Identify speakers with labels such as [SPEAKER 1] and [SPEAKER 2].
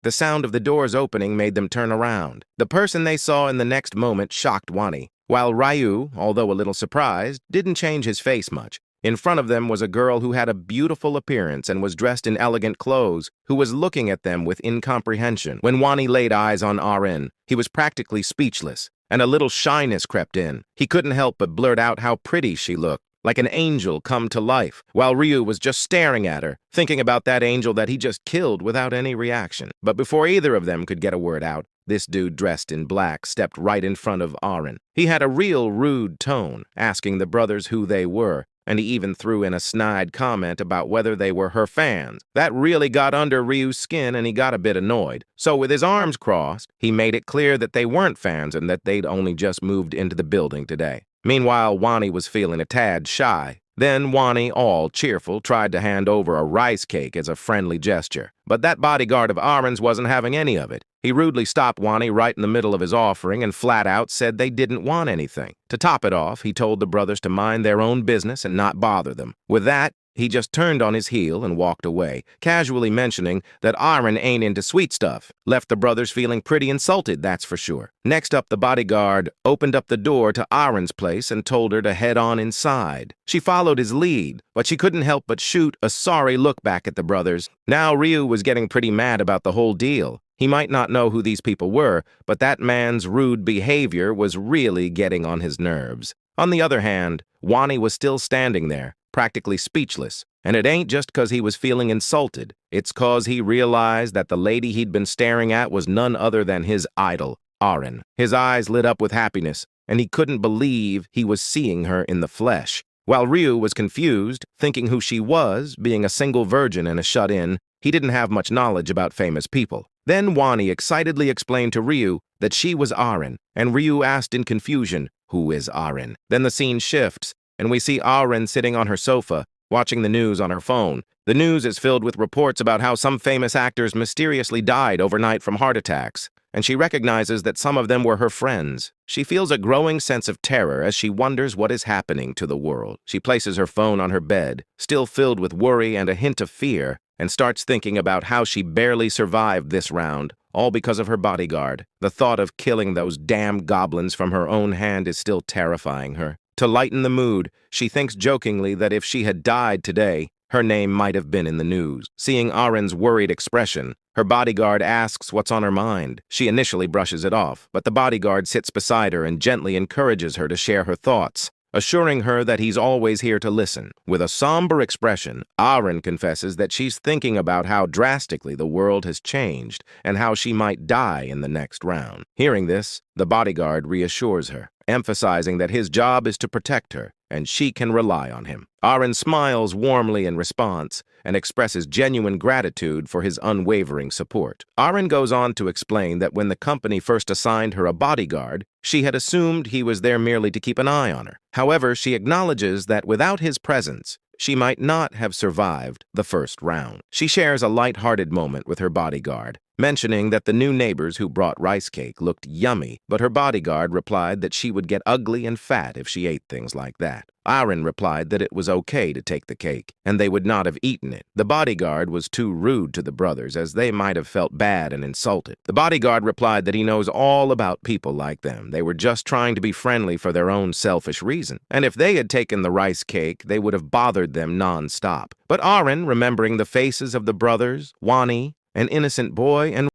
[SPEAKER 1] The sound of the doors opening made them turn around. The person they saw in the next moment shocked Wani, while Ryu, although a little surprised, didn't change his face much. In front of them was a girl who had a beautiful appearance and was dressed in elegant clothes, who was looking at them with incomprehension. When Wani laid eyes on Arin, he was practically speechless, and a little shyness crept in. He couldn't help but blurt out how pretty she looked, like an angel come to life, while Ryu was just staring at her, thinking about that angel that he just killed without any reaction. But before either of them could get a word out, this dude dressed in black stepped right in front of Arin. He had a real rude tone, asking the brothers who they were, and he even threw in a snide comment about whether they were her fans. That really got under Ryu's skin, and he got a bit annoyed. So with his arms crossed, he made it clear that they weren't fans and that they'd only just moved into the building today. Meanwhile, Wani was feeling a tad shy. Then Wani, all cheerful, tried to hand over a rice cake as a friendly gesture. But that bodyguard of Arin's wasn't having any of it. He rudely stopped Wani right in the middle of his offering and flat out said they didn't want anything. To top it off, he told the brothers to mind their own business and not bother them. With that, he just turned on his heel and walked away, casually mentioning that Arin ain't into sweet stuff. Left the brothers feeling pretty insulted, that's for sure. Next up, the bodyguard opened up the door to Arin's place and told her to head on inside. She followed his lead, but she couldn't help but shoot a sorry look back at the brothers. Now Ryu was getting pretty mad about the whole deal. He might not know who these people were, but that man's rude behavior was really getting on his nerves. On the other hand, Wani was still standing there, practically speechless, and it ain't just 'cause he was feeling insulted. It's 'cause he realized that the lady he'd been staring at was none other than his idol, Arin. His eyes lit up with happiness, and he couldn't believe he was seeing her in the flesh. While Ryu was confused, thinking who she was, being a single virgin and a shut-in, he didn't have much knowledge about famous people. Then Wani excitedly explained to Ryu that she was Arin, and Ryu asked in confusion, "Who is Arin?" Then the scene shifts, and we see Arin sitting on her sofa, watching the news on her phone. The news is filled with reports about how some famous actors mysteriously died overnight from heart attacks, and she recognizes that some of them were her friends. She feels a growing sense of terror as she wonders what is happening to the world. She places her phone on her bed, still filled with worry and a hint of fear, and starts thinking about how she barely survived this round, all because of her bodyguard. The thought of killing those damn goblins from her own hand is still terrifying her. To lighten the mood, she thinks jokingly that if she had died today, her name might have been in the news. Seeing Arin's worried expression, her bodyguard asks what's on her mind. She initially brushes it off, but the bodyguard sits beside her and gently encourages her to share her thoughts, assuring her that he's always here to listen. With a somber expression, Arin confesses that she's thinking about how drastically the world has changed and how she might die in the next round. Hearing this, the bodyguard reassures her, emphasizing that his job is to protect her and she can rely on him. Arin smiles warmly in response and expresses genuine gratitude for his unwavering support. Arin goes on to explain that when the company first assigned her a bodyguard, she had assumed he was there merely to keep an eye on her. However, she acknowledges that without his presence, she might not have survived the first round. She shares a light-hearted moment with her bodyguard, mentioning that the new neighbors who brought rice cake looked yummy, but her bodyguard replied that she would get ugly and fat if she ate things like that. Arin replied that it was okay to take the cake, and they would not have eaten it. The bodyguard was too rude to the brothers, as they might have felt bad and insulted. The bodyguard replied that he knows all about people like them. They were just trying to be friendly for their own selfish reason, and if they had taken the rice cake, they would have bothered them non-stop. But Arin, remembering the faces of the brothers, Wani, an innocent boy, and